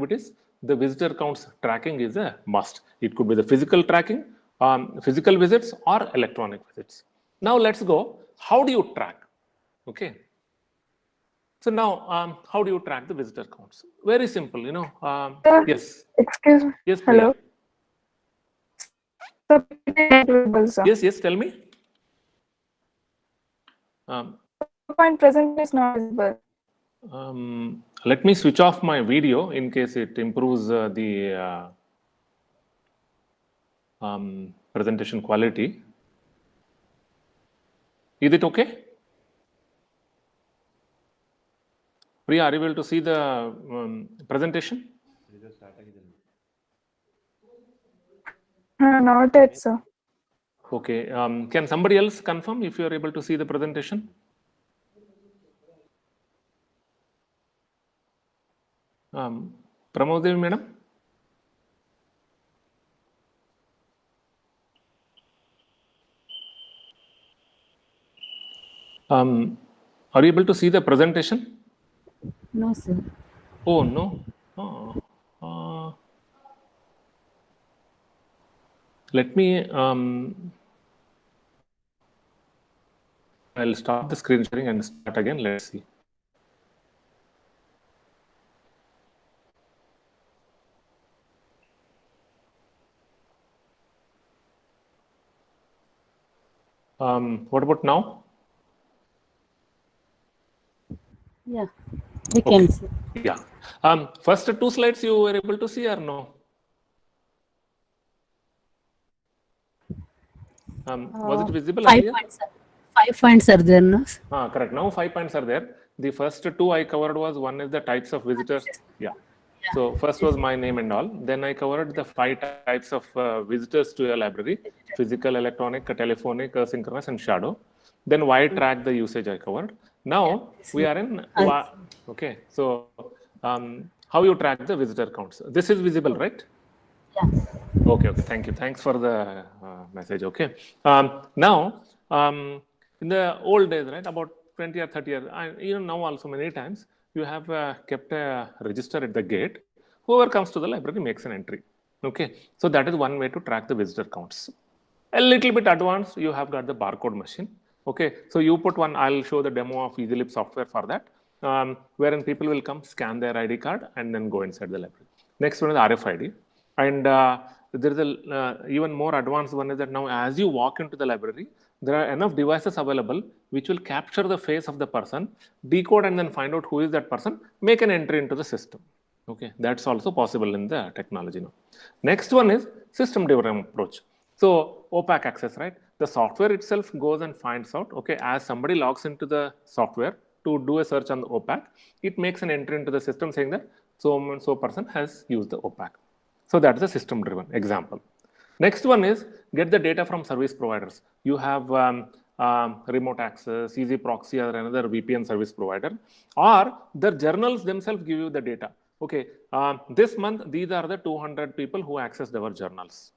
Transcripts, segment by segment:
activities, the visitor counts tracking is a must. It could be the physical tracking, physical visits or electronic visits. Now let's go. How do you track? Okay. So now, how do you track the visitor counts? Very simple, you know. Yes. Excuse me. Yes, Priya. Hello. Sir. Yes, yes. Tell me. PowerPoint presentation is not visible. Let me switch off my video in case it improves the presentation quality. Is it okay? Priya, are you able to see the presentation? Not yet, sir. Okay. Can somebody else confirm if you are able to see the presentation? Pramodevi madam? Are you able to see the presentation? No, sir. Oh, no. Oh, let me, I'll stop the screen sharing and start again. Let's see. What about now? Yeah, we can see. Yeah. First two slides you were able to see or no? Was it visible? 5 points. 5 points are there, no? Correct. Now 5 points are there. The first two I covered was one is the types of visitors. Yeah. So first was my name and all. Then I covered the 5 types of visitors to your library: physical, electronic, telephonic, synchronous, and shadow. Then why track the usage I covered. Now we are in okay. So how you track the visitor counts? This is visible, right? Yeah. Okay. Thank you. Thanks for the message. Okay. Now, in the old days, right, about 20 or 30 years, even now also many times, you have kept a register at the gate. Whoever comes to the library makes an entry. Okay. So that is one way to track the visitor counts. A little bit advanced, you have got the barcode machine. Okay. So you put one, I'll show the demo of EasyLib software for that, wherein people will come, scan their ID card, and then go inside the library. Next one is RFID. And there is a even more advanced one is that now as you walk into the library, there are enough devices available which will capture the face of the person, decode and then find out who is that person, make an entry into the system. Okay, that's also possible in the technology now. Next one is system-driven approach. So opaque access, right? The software itself goes and finds out, okay, as somebody logs into the software to do a search on the opaque, it makes an entry into the system saying that so person has used the opaque. So that's a system-driven example. Next one is get the data from service providers. You have remote access, easy proxy or another VPN service provider, or the journals themselves give you the data. Okay, this month, these are the 200 people who accessed our journals.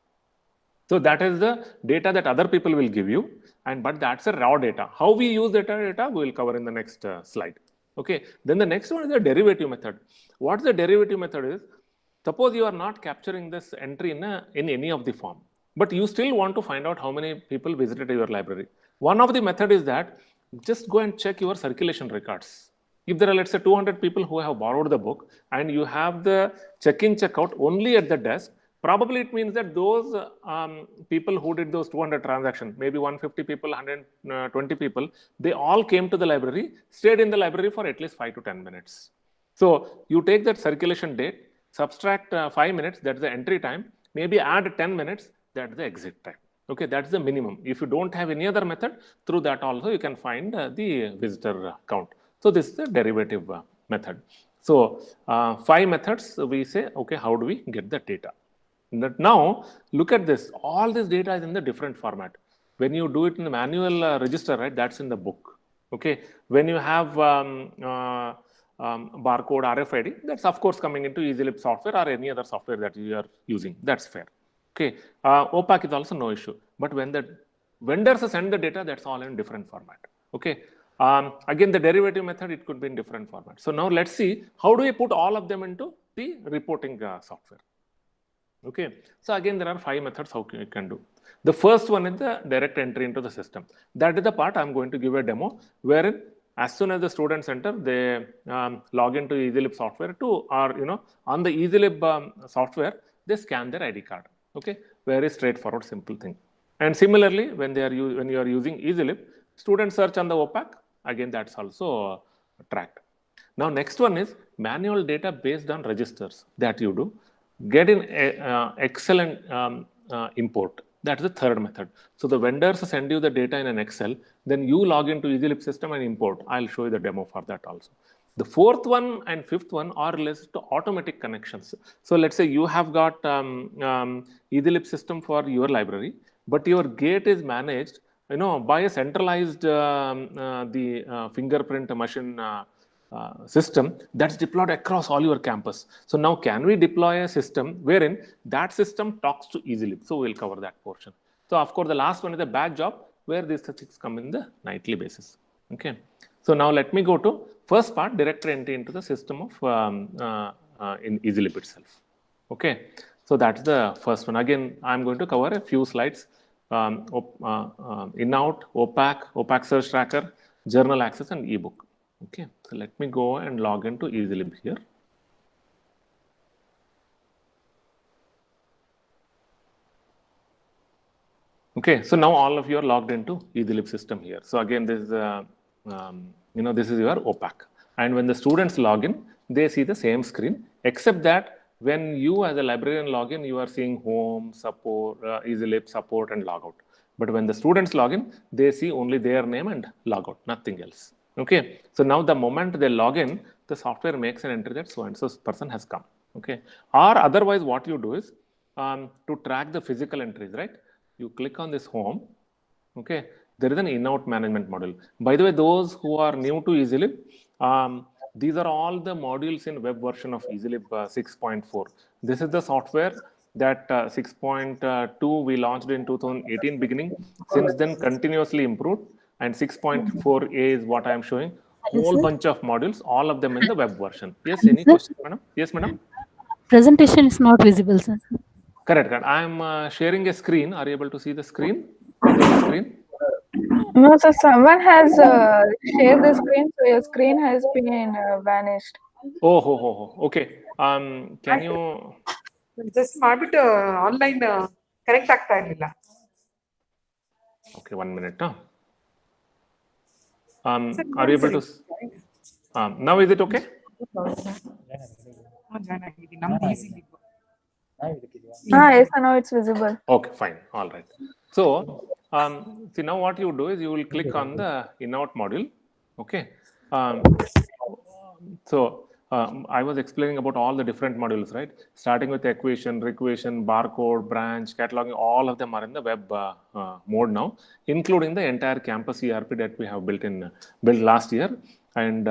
So that is the data that other people will give you, but that's a raw data. How we use that data, we will cover in the next slide. Okay, then the next one is the derivative method. What the derivative method is? Suppose you are not capturing this entry in any of the form, but you still want to find out how many people visited your library. One of the method is that just go and check your circulation records. If there are, let's say, 200 people who have borrowed the book and you have the check-in, check-out only at the desk, probably it means that those people who did those 200 transactions, maybe 150 people, 120 people, they all came to the library, stayed in the library for at least 5 to 10 minutes. So you take that circulation date, subtract 5 minutes, that's the entry time, maybe add 10 minutes, that's the exit time. Okay, that's the minimum. If you don't have any other method, through that also you can find the visitor count. So this is the derivative method. So 5 methods we say, okay, how do we get the data? Now look at this, all this data is in the different format. When you do it in the manual register, right, that's in the book. Okay, when you have barcode RFID, that's of course coming into EasyLib software or any other software that you are using. That's fair. Okay, opaque is also no issue. But when the vendors send the data, that's all in different format. Okay, again the derivative method, it could be in different format. So now let's see how do we put all of them into the reporting software. Okay, so again, there are 5 methods how you can do. The first one is the direct entry into the system. That is the part I'm going to give a demo, wherein as soon as the students enter, they log into EasyLib software or on the EasyLib software, they scan their ID card. Okay, very straightforward, simple thing. And similarly, when you are using EasyLib, student search on the OPAC, again that's also tracked. Now, next one is manual data based on registers that you do. Get in excellent import. That's the third method. So the vendors send you the data in an Excel, then you log into EasyLib system and import. I'll show you the demo for that also. The fourth one and fifth one are related to automatic connections. So let's say you have got EasyLib system for your library, but your gate is managed by a centralized the fingerprint machine system that's deployed across all your campus. So now can we deploy a system wherein that system talks to EasyLib? So we'll cover that portion. So of course, the last one is the batch job where these things come in the nightly basis. Okay. So now let me go to first part, direct entry into the system of in EasyLib itself. Okay. So that's the first one. Again, I'm going to cover a few slides. In-out, OPAC search tracker, journal access, and ebook. Okay, so let me go and log into EasyLib here. Okay, so now all of you are logged into EasyLib system here. So again, this is this is your OPAC, and when the students log in, they see the same screen, except that when you as a librarian log in, you are seeing home, support, EasyLib, support, and logout. But when the students log in, they see only their name and logout, nothing else. Okay, so now the moment they log in, the software makes an entry that so and so person has come. Okay, or otherwise, what you do is to track the physical entries, right? You click on this home. Okay, there is an in-out management module. By the way, those who are new to EasyLib, these are all the modules in web version of EasyLib 6.4. This is the software that 6.2 we launched in 2018 beginning. Since then, continuously improved. And 6.4a is what I am showing. Whole bunch of modules, all of them in the web version. Yes, any question, madam? Yes, madam? Presentation is not visible, sir. Correct. I am sharing a screen. Are you able to see the screen? Visible screen? No, so someone has shared the screen, so your screen has been vanished. Okay. Can you? Just ಮಾಡ್ಬಿಟ್ಟು online connect ಆಗ್ತಾ ಇರಲಿಲ್ಲ. Okay, 1 minute. Are you able to? Now is it okay? Yes, now it's visible. Okay, fine. All right. So, see now what you do is you will click on the in-out module. Okay. I was explaining about all the different modules, right? Starting with equation, requisition, barcode, branch, cataloging, all of them are in the web mode now, including the entire campus ERP that we have built last year. And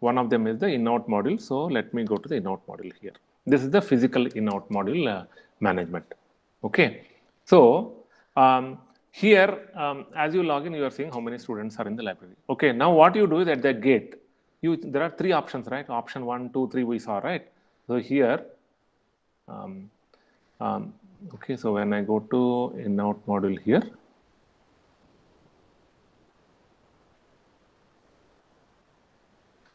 one of them is the in-out module. So let me go to the in-out module here. This is the physical in-out module management. Okay. So here, as you log in, you are seeing how many students are in the library. Okay. Now what you do is at the gate, there are 3 options, right? Option 1, 2, 3 we saw, right? So here, okay, so when I go to in-out module here,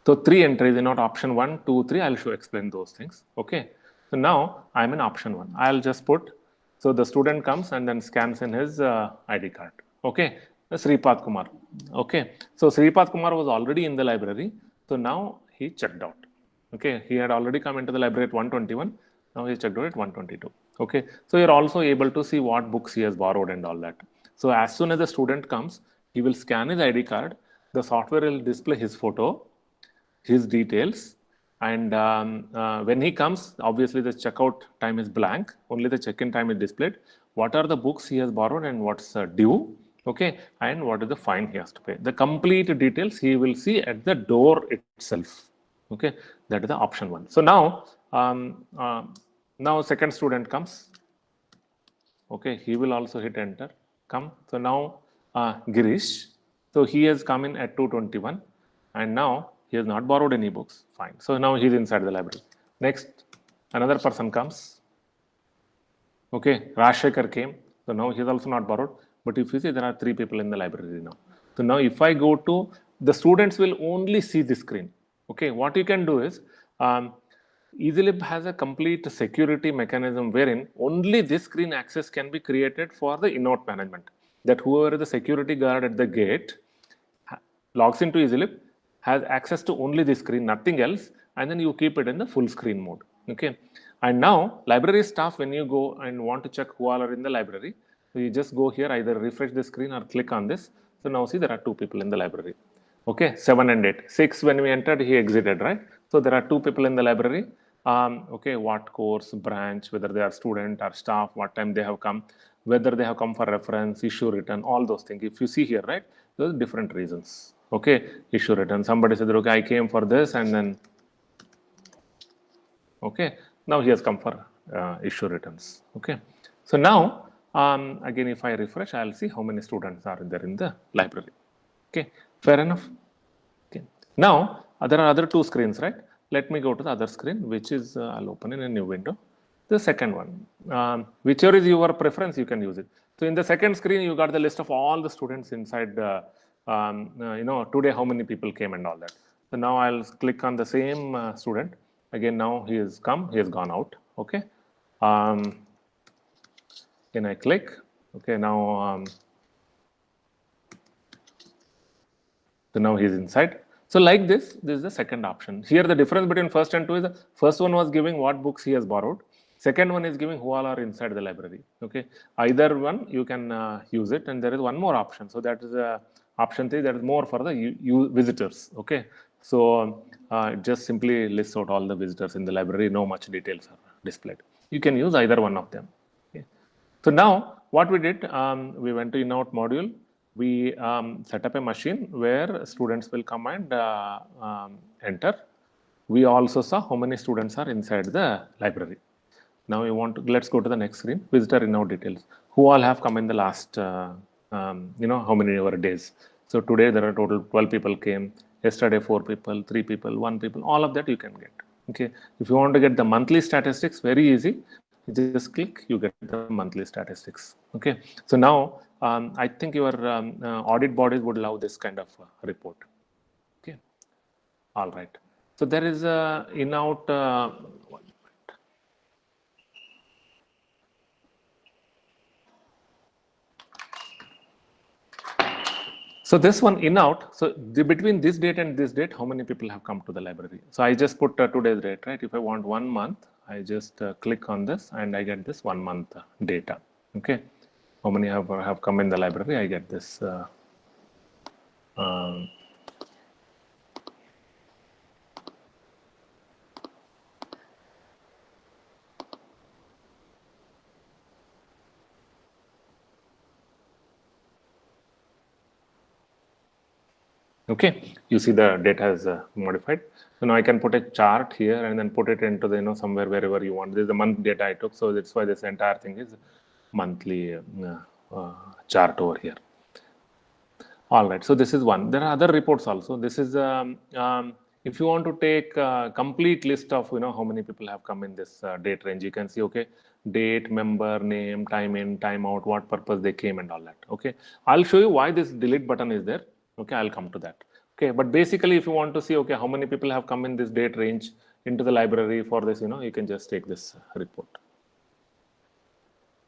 so 3 entries, in-out option 1, 2, 3, I'll explain those things. Okay, so now I'm in option 1. I'll just put, so the student comes and then scans in his ID card. Okay, Sripath Kumar. Okay, so Sripath Kumar was already in the library. So now he checked out. Okay, he had already come into the library at 121. Now he checked out at 122. Okay, so you're also able to see what books he has borrowed and all that. So as soon as the student comes, he will scan his ID card. The software will display his photo, his details, and when he comes, obviously the checkout time is blank. Only the check-in time is displayed. What are the books he has borrowed and what's due? Okay, and what is the fine he has to pay? The complete details he will see at the door itself. Okay, that is the option 1. So now second student comes. Okay, he will also hit enter. Come. So now Girish. So he has come in at 221, and now he has not borrowed any books. Fine. So now he's inside the library. Next, Another person comes. Okay, Rashekar came. So now he is also not borrowed. But if you see, there are 3 people in the library now. So now if I go to, the students will only see the screen. Okay, what you can do is, EasyLib has a complete security mechanism wherein only this screen access can be created for the in-out management. That whoever is the security guard at the gate logs into EasyLib, has access to only the screen, nothing else, and then you keep it in the full screen mode. Okay, and now library staff, when you go and want to check who all are in the library, so you just go here, either refresh the screen or click on this. So now see, there are 2 people in the library. Okay, 7 and 8. 6 when we entered, he exited, right? So there are 2 people in the library. Okay, what course, branch, whether they are student or staff, what time they have come, whether they have come for reference, issue written, all those things. If you see here, right, those are different reasons. Okay, issue written. Somebody said, okay, I came for this, and then, okay, now he has come for issue returns. Okay, so now, again, if I refresh, I'll see how many students are there in the library. Okay, fair enough. Okay. Now, there are other 2 screens, right? Let me go to the other screen, which is, I'll open in a new window. The second one, whichever is your preference, you can use it. So in the second screen, you got the list of all the students inside, today how many people came and all that. So now I'll click on the same student. Again, now he has come, he has gone out. Okay. Can I click? Okay, now, so now he's inside. So like this is the second option. Here the difference between first and 2 is, the first one was giving what books he has borrowed. Second one is giving who all are inside the library. Okay, either one you can use it, and there is one more option. So that is option 3, that is more for the visitors. Okay, so it just simply lists out all the visitors in the library. No much details are displayed. You can use either one of them. Okay. So now what we did, we went to in-out module. We set up a machine where students will come and enter. We also saw how many students are inside the library. Now we want to, let's go to the next screen, visitor in-out details. Who all have come in the last, how many days. So today there are total 12 people came. Yesterday 4 people, 3 people, 1 people, all of that you can get. Okay, if you want to get the monthly statistics, very easy. You just click, you get the monthly statistics. Okay, so now I think your audit bodies would love this kind of report. Okay, all right. So there is a in-out. So this one in-out, so between this date and this date, how many people have come to the library? So I just put today's date, right? If I want 1 month, I just click on this and I get this 1 month data. Okay, how many have come in the library? I get this. Okay, you see the data is modified. So now I can put a chart here and then put it into the, somewhere wherever you want. This is the month data I took. So that's why this entire thing is monthly chart over here. All right, so this is one. There are other reports also. This is, if you want to take a complete list of, how many people have come in this date range, you can see, okay, date, member, name, time in, time out, what purpose they came and all that. Okay, I'll show you why this delete button is there. Okay, I'll come to that. Okay, but basically if you want to see, okay, how many people have come in this date range into the library for this, you can just take this report.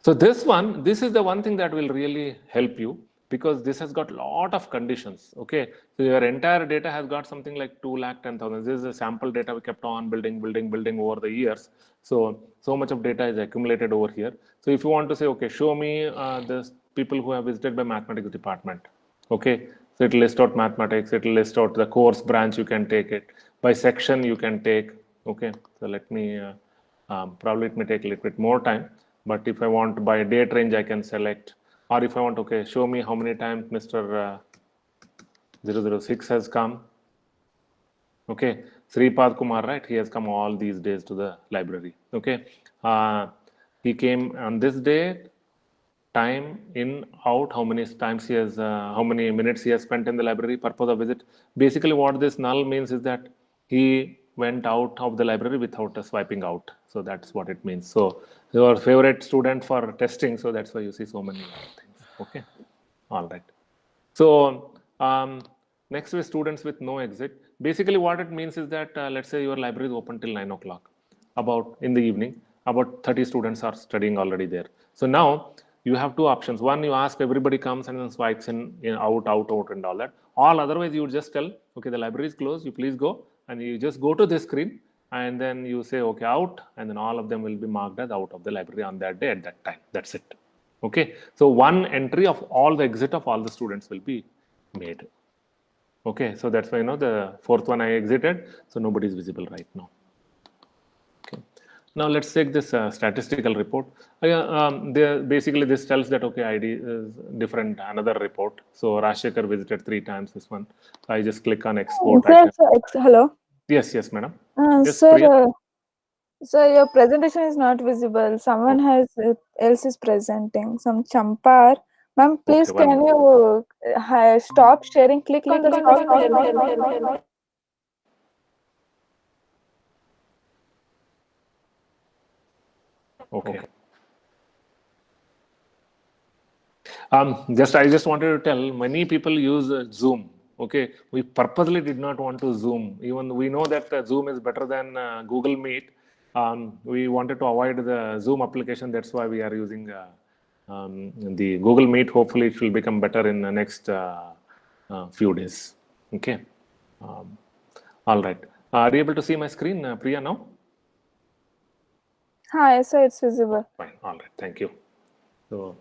So this is the one thing that will really help you, because this has got a lot of conditions. Okay, so your entire data has got something like 2,10,000. This is a sample data we kept on building over the years. So much of data is accumulated over here. So if you want to say, okay, show me the people who have visited by mathematics department. Okay, so it will list out mathematics, it will list out the course branch, you can take it. By section you can take. Okay, so let me, probably it may take a little bit more time. But if I want by date range, I can select. Or if I want, okay, show me how many times Mr. 006 has come. Okay, Sripad Kumar, right? He has come all these days to the library. Okay, he came on this day, time in, out, how many times he has, how many minutes he has spent in the library, purpose of visit. Basically, what this null means is that he went out of the library without swiping out. So that's what it means. So your favorite student for testing, so that's why you see so many things. Okay, all right. So next is students with no exit. Basically, what it means is that let's say your library is open till 9 o'clock. About in the evening, about 30 students are studying already there. So now you have two options. One, you ask everybody comes and then swipes in out, out, out, and all that. All otherwise, you just tell, okay, the library is closed. You please go, and you just go to this screen, and then you say, okay, out, and then all of them will be marked as out of the library on that day at that time. That's it. Okay, so one entry of all the exit of all the students will be made. Okay, so that's why the fourth one I exited, so nobody is visible right now. Okay, now let's take this statistical report. Basically this tells that okay, ID is different, another report. So Rashekar visited 3 times this one. I just click on export. Hello. Yes, madam. Yes, Sir, Priya? sir, your presentation is not visible. Someone else is presenting. Some Champar. Ma'am, please Okay, can you stop sharing? Click on the stop sharing. Okay. I just wanted to tell many people use Zoom. Okay, we purposely did not want to Zoom. Even we know that Zoom is better than Google Meet. We wanted to avoid the Zoom application. That's why we are using the Google Meet. Hopefully, it will become better in the next few days. Okay. All right. Are you able to see my screen, Priya, now? Hi, sir, it's visible. Fine. All right. Thank you. So,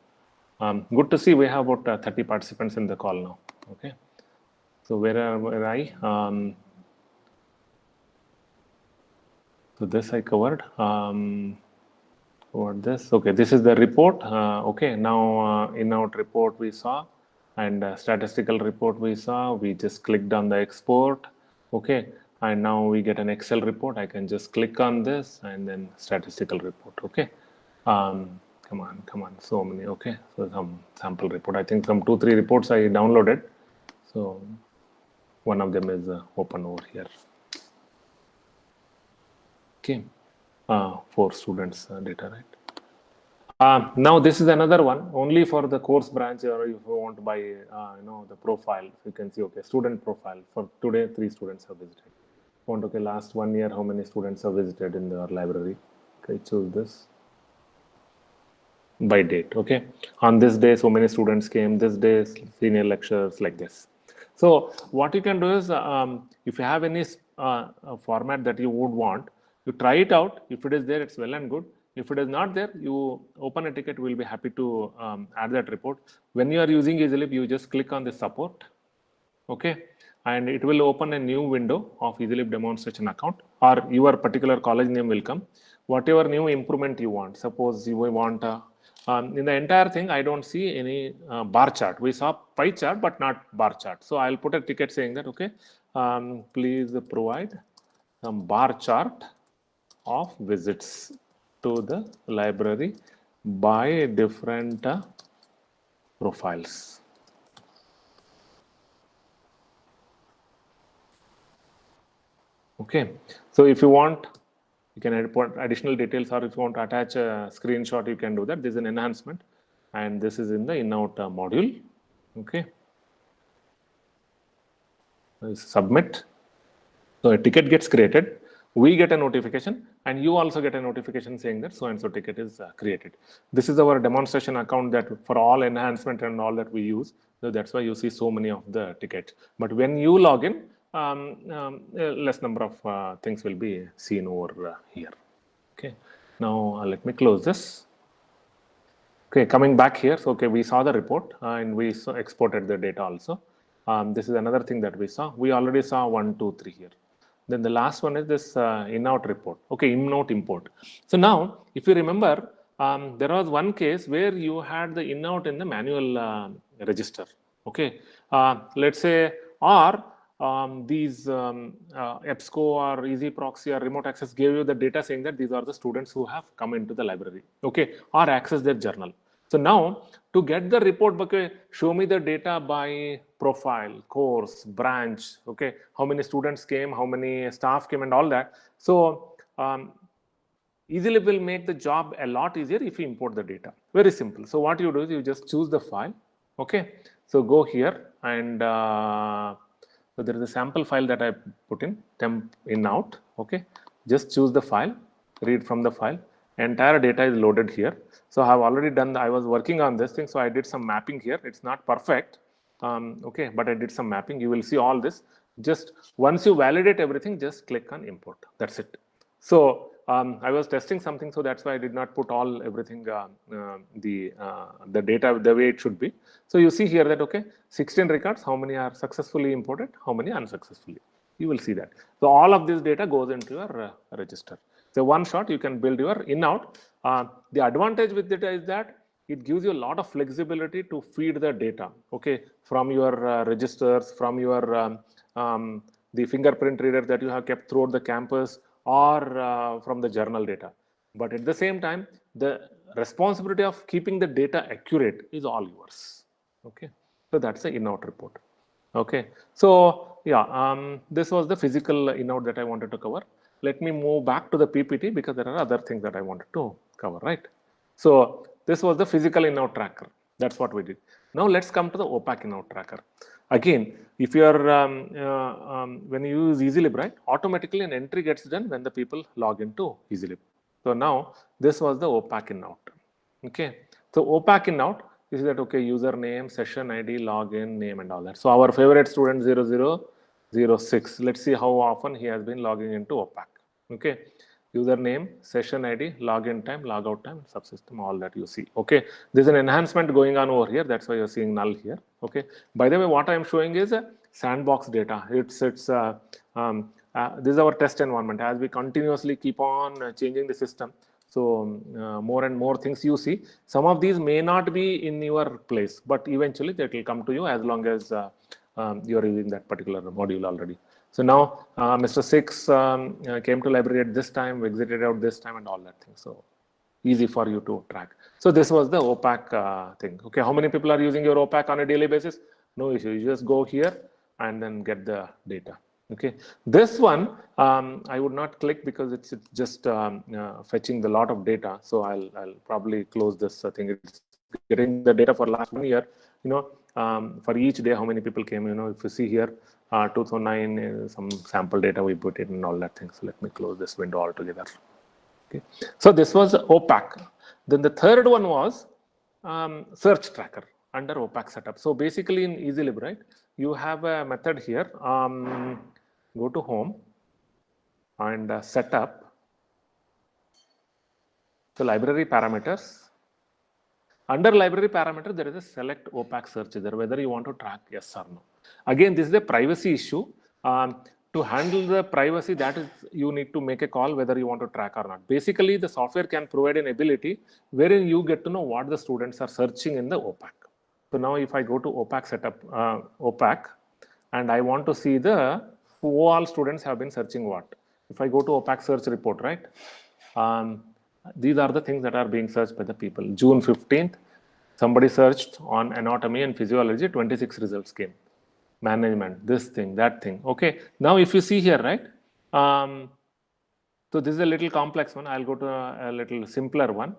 good to see we have about 30 participants in the call now. Okay. So where I? So this I covered. What this? Okay, this is the report. Okay, now in-out report we saw, and statistical report we saw. We just clicked on the export. Okay, and now we get an Excel report. I can just click on this and then statistical report. Okay. Come on, so many. Okay, so some sample report. I think some 2-3 reports I downloaded. So one of them is open over here. Okay, 4 students data, right? Now this is another one only for the course branch, or if you want to buy, the profile, you can see, okay, student profile for today, 3 students have visited. Okay, last 1 year, how many students have visited in the library? Okay, choose this by date. Okay, on this day, so many students came. This day, senior lectures, like this. So what you can do is, if you have any format that you would want, you try it out. If it is there, it's well and good. If it is not there, you open a ticket. We'll be happy to add that report. When you are using EasyLib, you just click on the support. Okay, and it will open a new window of EasyLib demonstration account, or your particular college name will come. Whatever new improvement you want. Suppose you want in the entire thing, I don't see any bar chart. We saw pie chart, but not bar chart. So I'll put a ticket saying that, okay, please provide some bar chart of visits to the library by different profiles. Okay, so if you want, you can put additional details, or if you want to attach a screenshot, you can do that. This is an enhancement, and this is in the in-out module. Okay, submit. So a ticket gets created. We get a notification, and you also get a notification saying that so and so ticket is created. This is our demonstration account that for all enhancement and all that we use. So that's why you see so many of the tickets. But when you log in, less number of things will be seen over here. Okay, now let me close this. Okay, coming back here, so okay, we saw the report and we exported the data also. This is another thing that we saw. We already saw 1, 2, 3 here. Then the last one is this in-out report. Okay, in-out import. So now, if you remember, there was one case where you had the in-out in the manual register. Okay, let's say, or these EBSCO or Easy Proxy or Remote Access gave you the data saying that these are the students who have come into the library, okay, or access their journal. So now to get the report, okay, show me the data by profile, course, branch, okay, how many students came, how many staff came, and all that. So EasyLib will make the job a lot easier if you import the data. Very simple. So what you do is you just choose the file. Okay. So go here and so there is a sample file that I put in temp in out. Okay. Just choose the file, read from the file. Entire data is loaded here. So I have already done, I was working on this thing. So I did some mapping here. It's not perfect. Okay, but I did some mapping. You will see all this. Just once you validate everything, just click on import. That's it. So I was testing something, so that's why I did not put all everything the data the way it should be. So you see here that okay, 16 records. How many are successfully imported? How many unsuccessfully? You will see that. So all of this data goes into your register. So one shot you can build your in-out. The advantage with data is that it gives you a lot of flexibility to feed the data. Okay, from your registers, from your the fingerprint reader that you have kept throughout the campus, or from the journal data. But at the same time, the responsibility of keeping the data accurate is all yours. Okay, so that's the in-out report. Okay, so yeah, this was the physical in-out that I wanted to cover. Let me move back to the PPT because there are other things that I wanted to cover, right? So this was the physical in-out tracker. That's what we did. Now let's come to the OPAC in-out tracker. Again, if you are when you use EasyLib, right, automatically an entry gets done when the people log into EasyLib. So now this was the OPAC in-out. Okay, so OPAC in-out is that okay, username, session ID, login, name, and all that. So our favorite student 0006. Let's see how often he has been logging into OPAC. Okay, username, session ID, login time, logout time, subsystem, all that you see. Okay, there's an enhancement going on over here. That's why you're seeing null here. Okay, by the way, what I am showing is sandbox data. This is our test environment. As we continuously keep on changing the system, so more and more things you see. Some of these may not be in your place, but eventually that will come to you as long as you are using that particular module already. So now Mr. 6 came to library at this time, exited out this time, and all that thing. So easy for you to track. So this was the OPAC thing. Okay, how many people are using your OPAC on a daily basis? No issue. You just go here and then get the data. Okay, this one I would not click because it's just fetching the lot of data. So I'll probably close this thing. It's getting the data for last 1 year. You know, for each day how many people came. You know, if you see here 2009 some sample data we put in and all that thing. So let me close this window altogether. Okay, so this was OPAC. Then the third one was search tracker under OPAC setup. So basically in EasyLib, right, you have a method here. Go to home and setup. So library parameters. Under library parameter, there is a select OPAC search there, whether you want to track yes or no. Again, this is a privacy issue. To handle the privacy, that is, you need to make a call whether you want to track or not. Basically, the software can provide an ability wherein you get to know what the students are searching in the OPAC. So now if I go to OPAC setup, OPAC, and I want to see who all students have been searching what. If I go to OPAC search report, right? These are the things that are being searched by the people. June 15th, somebody searched on anatomy and physiology, 26 results came. Management, this thing, that thing. Okay, now if you see here, right? So this is a little complex one. I'll go to a little simpler one.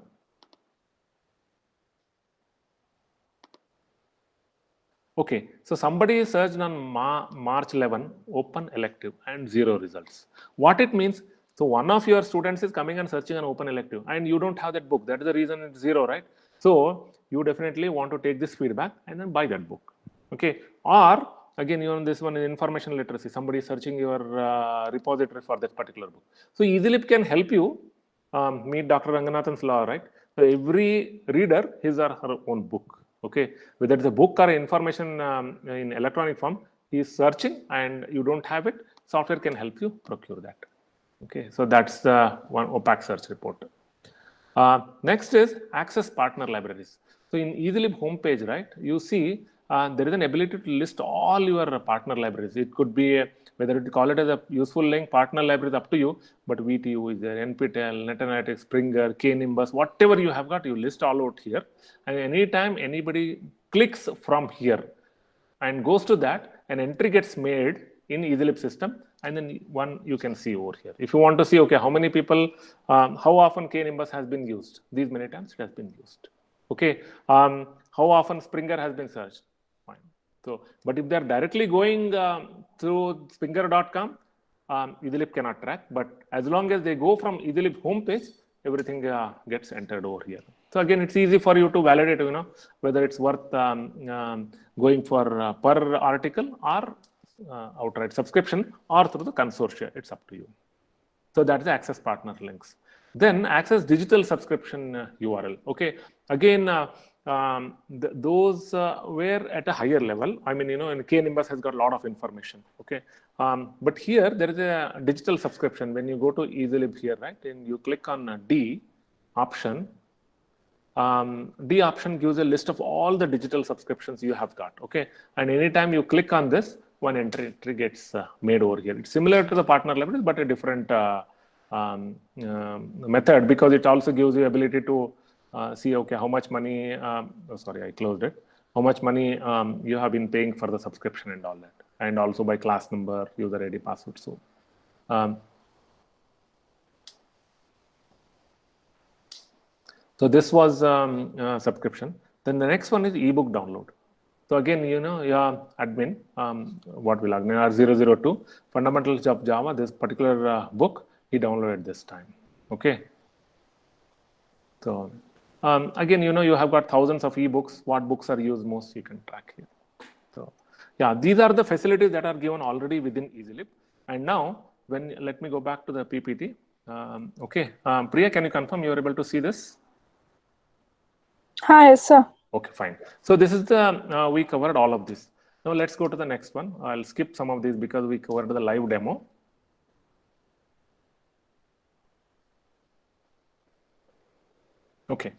Okay, so somebody searched on March 11, open elective and 0 results. What it means, so one of your students is coming and searching an open elective and you don't have that book. That is the reason it's 0, right? So you definitely want to take this feedback and then buy that book. Okay, or again, you know, this one is information literacy. Somebody is searching your repository for that particular book. So EasyLib can help you meet Dr. Ranganathan's law, right? So every reader, his or her own book. Okay, whether it's a book or information in electronic form, he is searching and you don't have it, software can help you procure that. Okay, so that's the one OPAC search report. Next is access partner libraries. So in EasyLib homepage, right, you see there is an ability to list all your partner libraries. It could be whether you call it as a useful link, partner libraries, up to you, but VTU is there, NPTEL, NetAnalytics, Springer, K-Nimbus, whatever you have got, you list all out here. And anytime anybody clicks from here and goes to that, an entry gets made in EasyLib system and then one you can see over here. If you want to see, okay, how many people, how often K-Nimbus has been used? These many times it has been used. Okay, how often Springer has been searched? Fine. So, but if they are directly going through Springer.com, EasyLib cannot track. But as long as they go from EasyLib homepage, everything gets entered over here. So again, it's easy for you to validate, whether it's worth going for per article or outright subscription or through the consortia. It's up to you. So that's the access partner links. Then access digital subscription URL. Okay, again, those were at a higher level. I mean, and K-Nimbus has got a lot of information. Okay, but here there is a digital subscription. When you go to EasyLib here, right, and you click on D option. D option gives a list of all the digital subscriptions you have got. Okay, and anytime you click on this, one entry gets made over here. It's similar to the partner level, but a different method, because it also gives you ability to see, okay, how much money, sorry, I closed it, how much money you have been paying for the subscription and all that, and also by class number, user ID, password. So this was subscription. Then the next one is ebook download. So again, your admin, what will admin R002, Fundamentals of Java, this particular book, he downloaded this time. Okay. So again, you have got thousands of ebooks. What books are used most, you can track here. So yeah, these are the facilities that are given already within EasyLib. And now, let me go back to the PPT. Okay, Priya, can you confirm you are able to see this? Hi, yes, sir. Okay, fine. So this is the, we covered all of this. Now let's go to the next one. I'll skip some of these because we covered the live demo. Okay.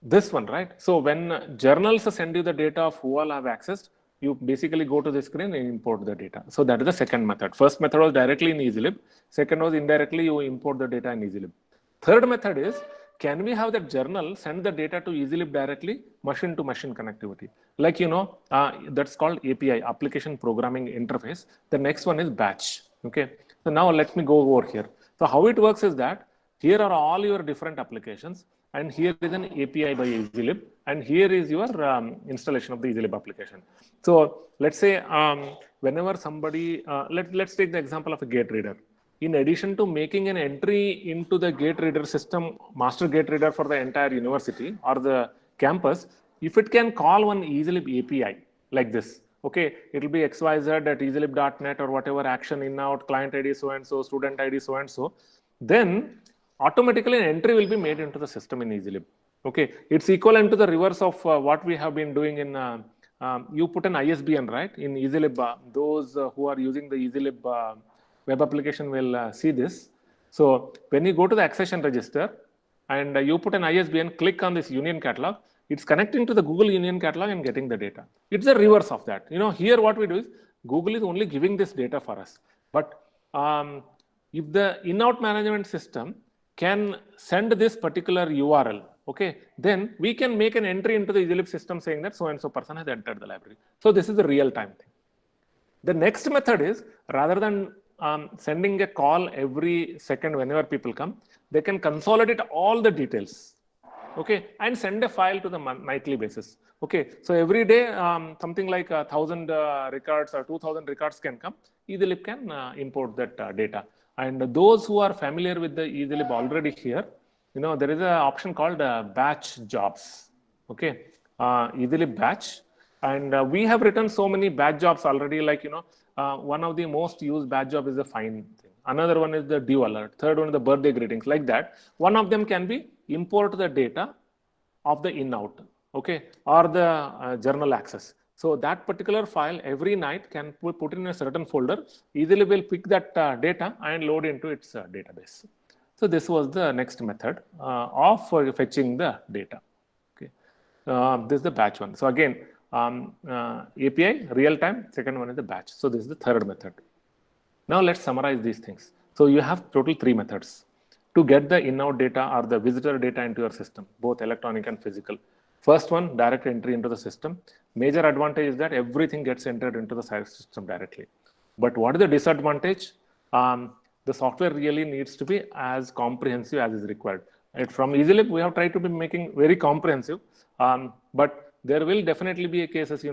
This one, right? So when journals send you the data of who all have accessed, you basically go to the screen and import the data. So that is the second method. First method was directly in EasyLib. Second was indirectly you import the data in EasyLib. Third method is, can we have that journal send the data to EasyLib directly, machine to machine connectivity? Like, that's called API, Application Programming Interface. The next one is batch. Okay. So now let me go over here. So how it works is that here are all your different applications, and here is an API by EasyLib, and here is your installation of the EasyLib application. So let's say whenever somebody, let's take the example of a gate reader. In addition to making an entry into the gate reader system, master gate reader for the entire university or the campus, if it can call one EasyLib API like this, okay, it will be xyz at easylib.net or whatever, action in out, client ID so-and-so, student ID so-and-so, then automatically an entry will be made into the system in EasyLib. Okay, it's equivalent to the reverse of what we have been doing in, you put an ISBN, right, in EasyLib. Those who are using the EasyLib web application will see this. So when you go to the accession register and you put an ISBN, click on this union catalog, it's connecting to the Google Union catalog and getting the data. It's the reverse of that. Here what we do is Google is only giving this data for us. But if the in-out management system can send this particular URL, okay, then we can make an entry into the EasyLib system saying that so-and-so person has entered the library. So this is the real-time thing. The next method is, rather than sending a call every second whenever people come, they can consolidate all the details, okay, and send a file to the nightly basis. Okay, so every day something like 1,000 records or 2,000 records can come. EasyLib can import that data. And those who are familiar with the EasyLib already here, there is an option called batch jobs. Okay, EasyLib batch. And we have written so many batch jobs already, like, one of the most used batch job is the fine thing. Another one is the due alert. Third one is the birthday greetings, like that. One of them can be import the data of the in-out, okay, or the journal access. So that particular file every night can put in a certain folder. EasyLib will pick that data and load into its database. So this was the next method of fetching the data. Okay, this is the batch one. So again, API, real time, second one is the batch. So this is the third method. Now let's summarize these things. So you have total 3 methods to get the in-out data or the visitor data into your system, both electronic and physical. First one, direct entry into the system. Major advantage is that everything gets entered into the system directly. But what is the disadvantage? The software really needs to be as comprehensive as is required. From EasyLib, we have tried to be making very comprehensive, but there will definitely be a cases,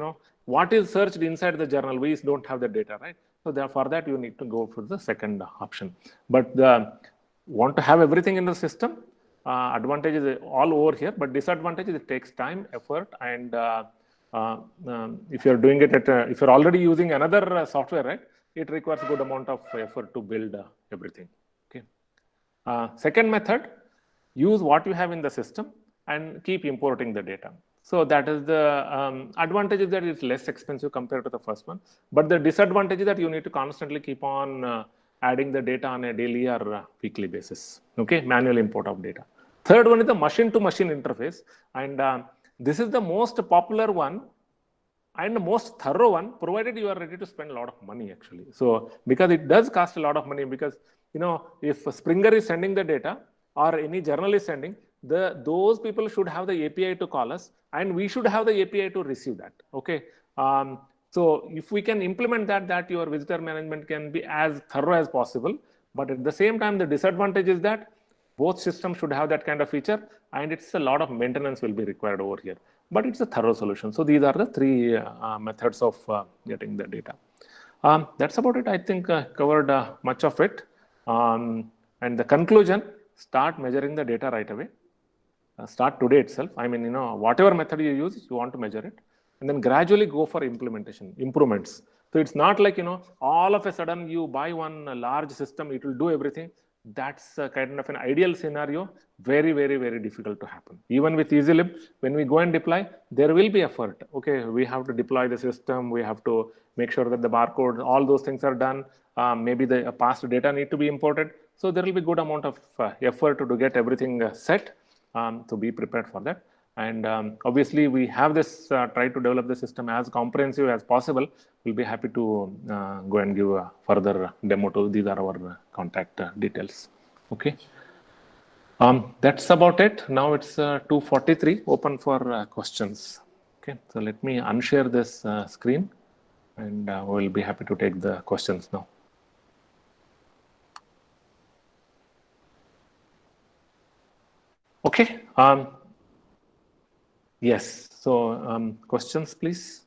what is searched inside the journal, we don't have the data, right? So for that, you need to go for the second option. But want to have everything in the system, advantage is all over here, but disadvantage is it takes time, effort, and if you're doing it if you're already using another software, right, it requires a good amount of effort to build everything. Okay. Second method, use what you have in the system and keep importing the data. So that is the advantage is that it's less expensive compared to the first one. But the disadvantage is that you need to constantly keep on adding the data on a daily or weekly basis. Okay, manual import of data. Third one is the machine-to-machine interface, and this is the most popular one and the most thorough one, provided you are ready to spend a lot of money actually. So because it does cost a lot of money, because if Springer is sending the data or any journal is sending, those people should have the API to call us, and we should have the API to receive that. Okay. So if we can implement that your visitor management can be as thorough as possible. But at the same time, the disadvantage is that both systems should have that kind of feature, and it's a lot of maintenance will be required over here. But it's a thorough solution. So these are the three methods of getting the data. That's about it. I think covered much of it. And the conclusion, start measuring the data right away. Start today itself. I mean, whatever method you use, you want to measure it. And then gradually go for improvements. So it's not like, all of a sudden you buy one large system, it will do everything. That's kind of an ideal scenario, very, very, very difficult to happen. Even with EasyLib, when we go and deploy, there will be effort. Okay, we have to deploy the system, we have to make sure that the barcode, all those things are done. Maybe the past data need to be imported. So there will be good amount of effort to get everything set, to be prepared for that. And obviously, we have this try to develop the system as comprehensive as possible. We'll be happy to go and give a further demo to. These are our contact details. Okay. That's about it. Now it's 2:43. Open for questions. Okay. So let me unshare this screen, and we'll be happy to take the questions now. Okay. Yes. So questions, please.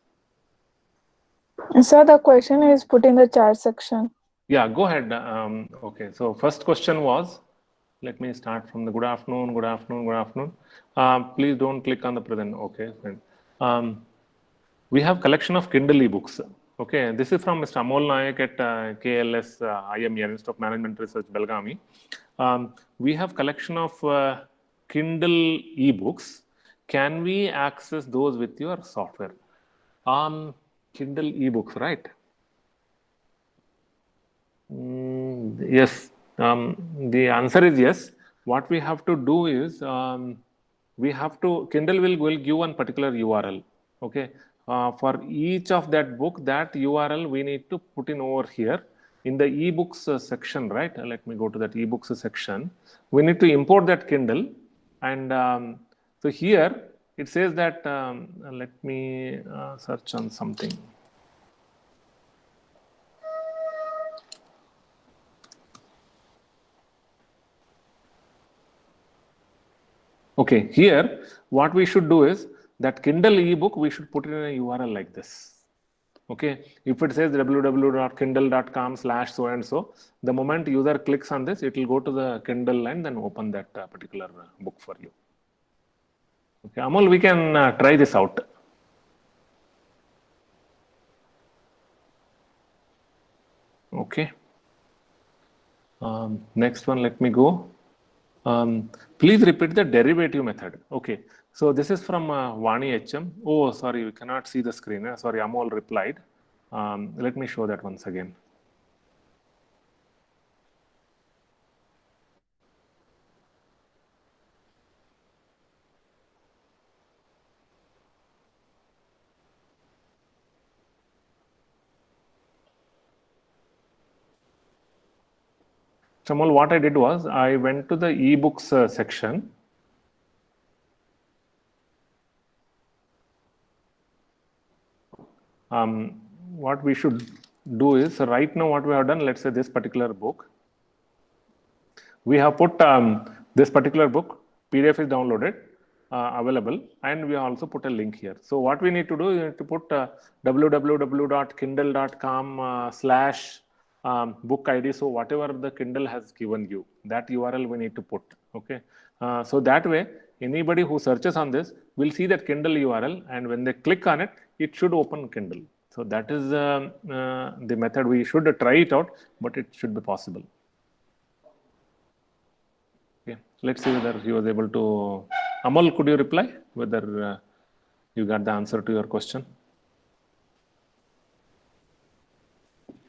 So the question is put in the chat section. Yeah, go ahead. Okay. So first question was, let me start from the good afternoon. Please don't click on the present. Okay. We have collection of Kindle ebooks. Okay. This is from Mr. Amol Nayak at KLS IMR, Institute of Management Research, Belgaum. We have collection of Kindle ebooks. Can we access those with your software? Kindle ebooks, right? Yes. The answer is yes. What we have to do is Kindle will give one particular URL. Okay. For each of that book, that URL we need to put in over here in the ebooks section, right? Let me go to that ebooks section. We need to import that Kindle, and so here it says that let me search on something. Okay, here what we should do is that Kindle ebook, we should put it in a URL like this. Okay, if it says www.kindle.com/so and so, the moment user clicks on this, it will go to the Kindle and then open that particular book for you. Okay, Amol, we can try this out. Okay. Next one, let me go. Please repeat the derivative method. Okay. So this is from Vani HM. Oh, sorry, we cannot see the screen. Sorry, Amol replied. Let me show that once again. Chamal, what I did was I went to the ebooks section. what we should do is, right now what we have done, let's say this particular book, we have put this particular book, PDF is downloaded, available, and we also put a link here. So what we need to do is we need to put www.kindle.com/book ID. So whatever the Kindle has given you, that URL we need to put. Okay. So that way, anybody who searches on this will see that Kindle URL, and when they click on it, it should open Kindle. So that is the method. We should try it out, but it should be possible. Okay. Let's see whether he was able to. Amal, could you reply whether you got the answer to your question?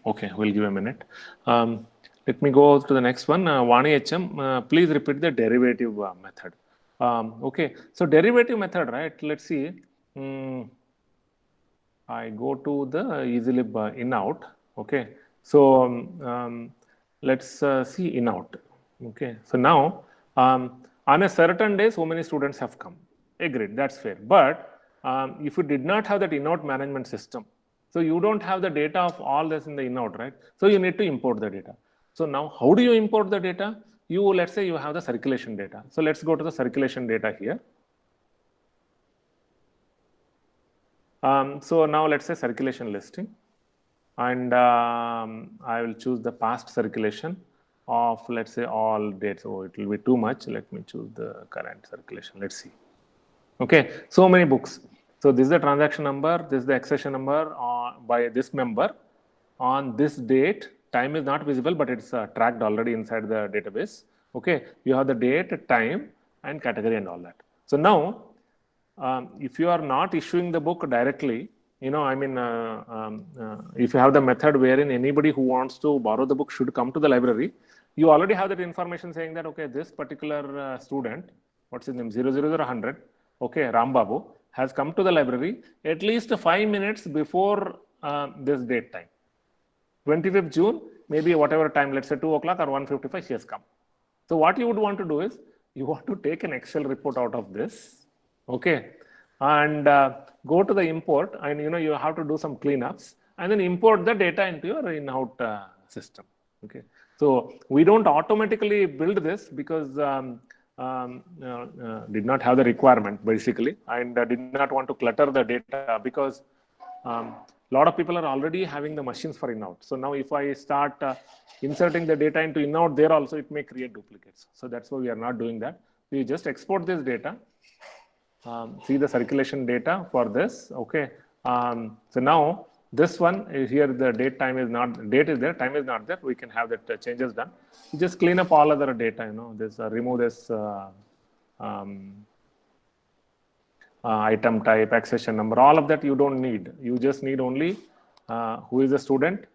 Okay, we'll give a minute. Let me go to the next one. Vani HM, please repeat the derivative method. Okay, so derivative method, right? Let's see. I go to the EasyLib in-out. Okay, so let's see in-out. Okay, so now on a certain day, so many students have come. Agreed, that's fair. But if you did not have that in-out management system, so you don't have the data of all this in the in-out, right? So you need to import the data. So now how do you import the data? Let's say you have the circulation data. So let's go to the circulation data here. So now let's say circulation listing, and I will choose the past circulation of, let's say, all dates. Oh, it will be too much. Let me choose the current circulation. Let's see. Okay, so many books. So this is the transaction number, this is the accession number by this member on this date. Time is not visible, but it's tracked already inside the database. Okay, you have the date, time, and category and all that. So now, if you are not issuing the book directly, if you have the method wherein anybody who wants to borrow the book should come to the library, you already have that information saying that, okay, this particular student, what's his name, 00000, okay, Rambabu, has come to the library at least 5 minutes before this date time. 25th June, maybe whatever time, let's say 2 o'clock or 1:55, she has come. So what you would want to do is, you want to take an Excel report out of this, okay, and go to the import, and you have to do some cleanups, and then import the data into your in-out system. Okay, so we don't automatically build this because did not have the requirement basically, and did not want to clutter the data because a lot of people are already having the machines for in-out. So now if I start inserting the data into in-out there also, it may create duplicates. So that's why we are not doing that. We just export this data. See the circulation data for this. Okay. So now this one is here, the date is there, time is not there. We can have that changes done. You just clean up all other data, this remove this item type, accession number, all of that you don't need. You just need only who is the student,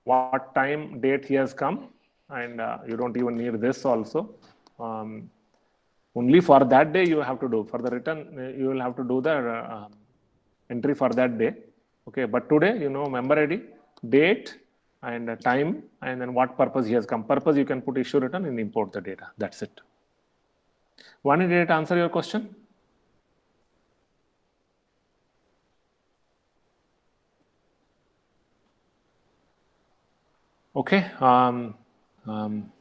what time, date he has come, and you don't even need this also. Only for that day you have to do. For the return, you will have to do the entry for that day. Okay, but today, member ID, date, and time, and then what purpose he has come. Purpose you can put issue return and import the data. That's it. Vani, did it answer your question? Okay.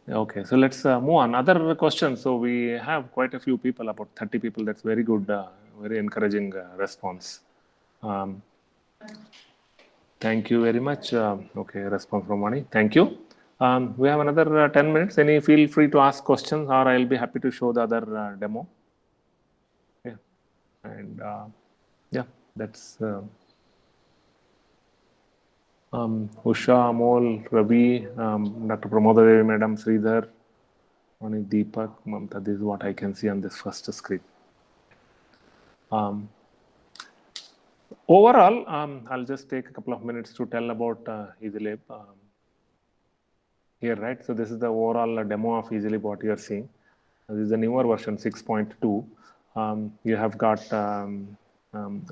Okay, so let's move on. Other questions. So we have quite a few people, about 30 people. That's very good, very encouraging response. Thank you very much. Okay, response from Vani. Thank you. We have another 10 minutes. Feel free to ask questions, or I'll be happy to show the other demo. Yeah, and yeah, that's Usha, Amol, Ravi, Dr. Pramoda Devi, Madam Sridhar, Mani, Deepak, Mamta. This is what I can see on this first screen. Overall, I'll just take a couple of minutes to tell about EasyLib here, right? So this is the overall demo of EasyLib, what you are seeing. This is the newer version, 6.2. You have got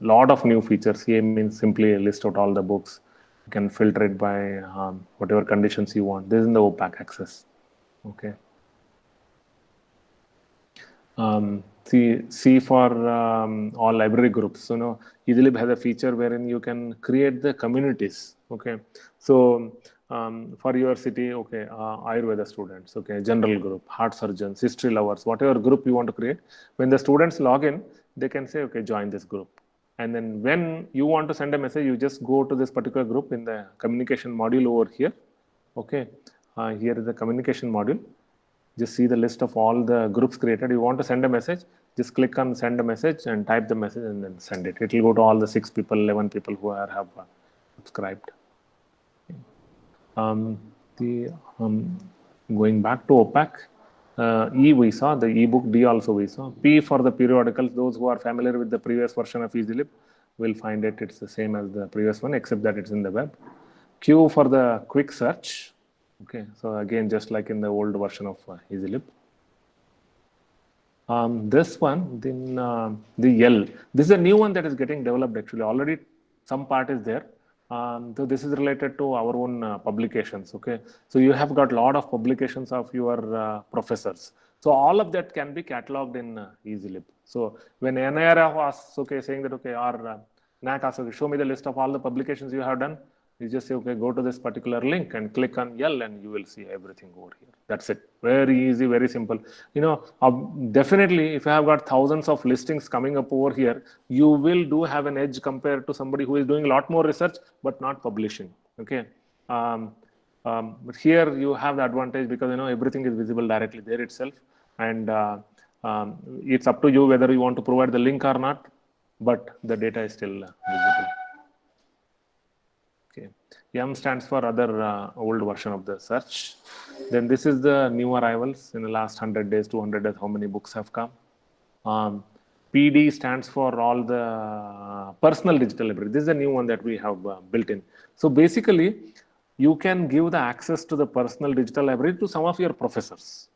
lot of new features. Here means simply list out all the books. You can filter it by whatever conditions you want. This is in the opaque access. Okay. C for all library groups. So, EasyLib has a feature wherein you can create the communities. Okay, so for your city, okay, Ayurveda students, okay, general group, heart surgeons, history lovers, whatever group you want to create. When the students log in, they can say, okay, join this group. And then when you want to send a message, you just go to this particular group in the communication module over here. Okay, here is the communication module. Just see the list of all the groups created. You want to send a message, just click on send a message and type the message and then send it. It will go to all the 6 people, 11 people who have subscribed. Going back to OPAC, E we saw, the ebook, D also we saw. P for the periodicals, those who are familiar with the previous version of EasyLib will find it's the same as the previous one, except that it's in the web. Q for the quick search. Okay, so again, just like in the old version of EasyLib. This one, then the L. This is a new one that is getting developed actually. Already some part is there. So this is related to our own publications. Okay, so you have got a lot of publications of your professors. So all of that can be cataloged in EasyLib. So when NIRF asks, okay, saying that, okay, or NAC asks, okay, show me the list of all the publications you have done. You just say, okay, go to this particular link and click on L and you will see everything over here. That's it. Very easy, very simple. Definitely, if you have got thousands of listings coming up over here, you will have an edge compared to somebody who is doing a lot more research, but not publishing. Okay. But here you have the advantage because, everything is visible directly there itself. And it's up to you whether you want to provide the link or not, but the data is still visible. Okay. M stands for other old version of the search. Then this is the new arrivals in the last 100 days, 200 days, how many books have come. PD stands for all the personal digital library. This is a new one that we have built in. So basically, you can give the access to the personal digital library to some of your professors.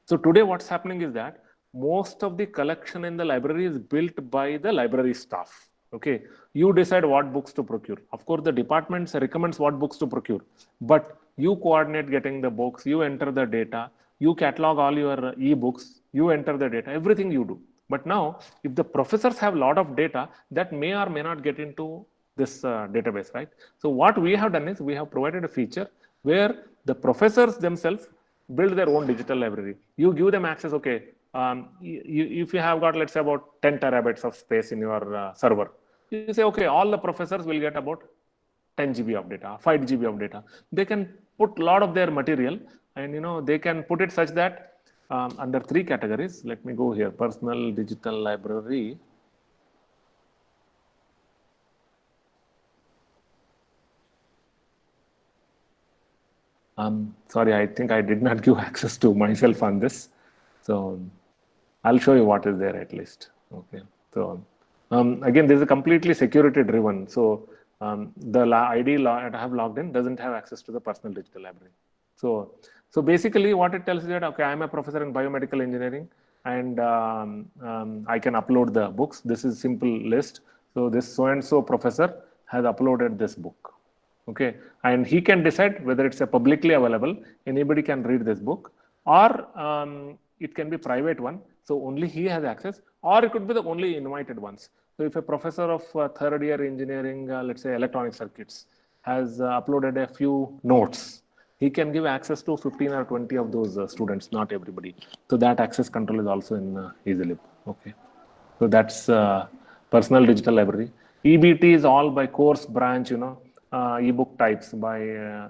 So today what's happening is that most of the collection in the library is built by the library staff. Okay, you decide what books to procure. Of course, the department recommends what books to procure, but you coordinate getting the books, you enter the data, you catalog all your e-books, you enter the data, everything you do. But now, if the professors have a lot of data, that may or may not get into this database, right? So what we have done is we have provided a feature where the professors themselves build their own digital library. You give them access, okay, if you have got, let's say, about 10 terabytes of space in your server, you say, okay, all the professors will get about 10 GB of data, 5 GB of data. They can put a lot of their material and, they can put it such that under 3 categories. Let me go here, personal digital library. Sorry, I think I did not give access to myself on this. So I'll show you what is there at least. Okay. So again, this is completely security driven. So the ID I have logged in doesn't have access to the personal digital library. So basically what it tells you that, okay, I'm a professor in biomedical engineering and I can upload the books. This is simple list. So this so-and-so professor has uploaded this book. Okay, and he can decide whether it's a publicly available, anybody can read this book, or it can be private one, so only he has access, or it could be the only invited ones. So if a professor of third year engineering, let's say electronic circuits, has uploaded a few notes, he can give access to 15 or 20 of those students, not everybody. So that access control is also in EasyLib. Okay, so that's personal digital library. EBT is all by course branch, ebook types by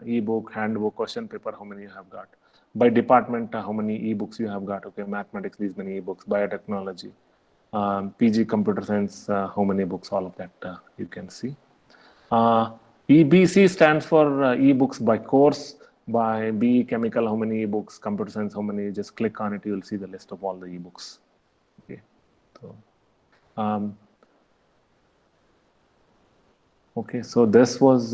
ebook, handbook, question paper, how many you have got. By department, how many ebooks you have got. Okay, mathematics, these many ebooks. Biotechnology, PG computer science, how many books, all of that you can see. EBC stands for ebooks by course. By BE chemical, how many ebooks, computer science, how many, just click on it, you will see the list of all the ebooks. Okay, so okay, so this was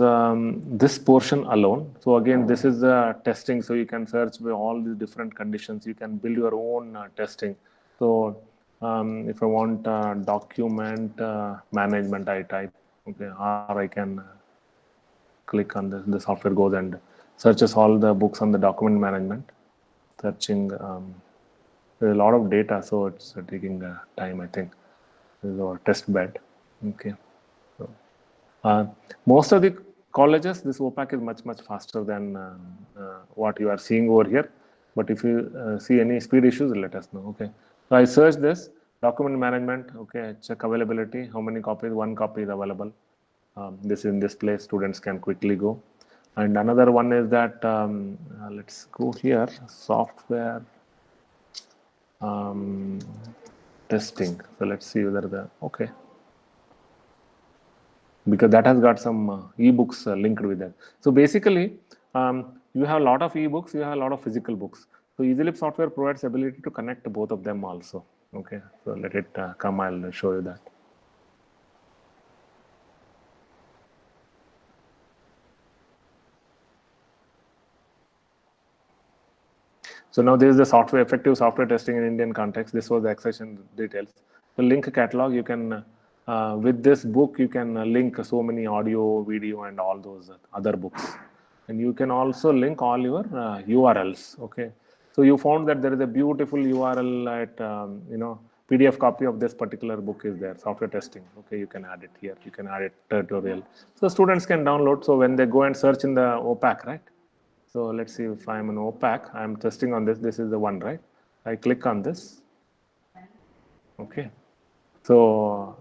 this portion alone. So again, this is testing. So you can search by all these different conditions. You can build your own testing. So if I want document management, I type, okay, or I can click on this. The software goes and searches all the books on the document management. Searching there's a lot of data, so it's taking time, I think. This is our test bed. Okay. So, most of the colleges, this OPAC is much faster than what you are seeing over here. But if you see any speed issues, let us know. Okay. So I search this document management. Okay. Check availability. How many copies? One copy is available. This is in this place. Students can quickly go. And another one is that let's go here. Software testing. So let's see whether the okay. Because that has got some ebooks linked with that. So basically, you have a lot of ebooks, you have a lot of physical books. So EasyLib software provides ability to connect both of them also. Okay, so let it come. I'll show you that. So now this is the software effective software testing in Indian context. This was the accession details. The link catalog, you can with this book you can link so many audio, video, and all those other books, and you can also link all your URLs. Okay, so you found that there is a beautiful URL at PDF copy of this particular book is there, software testing. Okay, you can add it here. You can add it tutorial, so students can download. So when they go and search in the OPAC, right? So let's see if I'm an OPAC. I'm testing on this. This is the one, right? I click on this. Okay. So,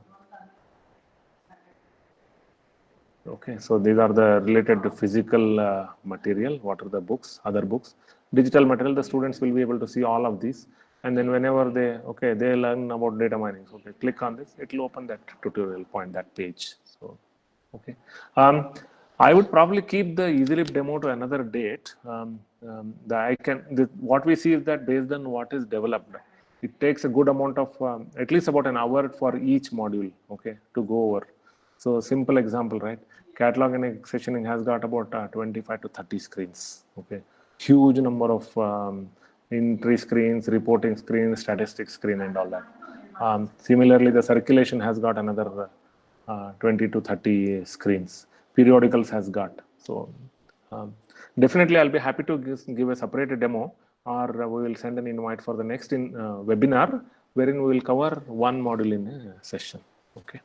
okay. So these are the related to physical material. What are the books, other books? Digital material, the students will be able to see all of these. And then whenever they learn about data mining. So they click on this, it will open that tutorial point, that page. So, okay. I would probably keep the EasyLib demo to another date. What we see is that based on what is developed, it takes a good amount of at least about an hour for each module, okay, to go over. So simple example, right? Catalog and accessioning has got about 25 to 30 screens, okay, huge number of entry screens, reporting screens, statistics screen, and all that. Similarly, the circulation has got another 20 to 30 screens. Periodicals has got. So definitely I'll be happy to give a separate demo, or we will send an invite for the next webinar wherein we will cover one module in a session. Okay.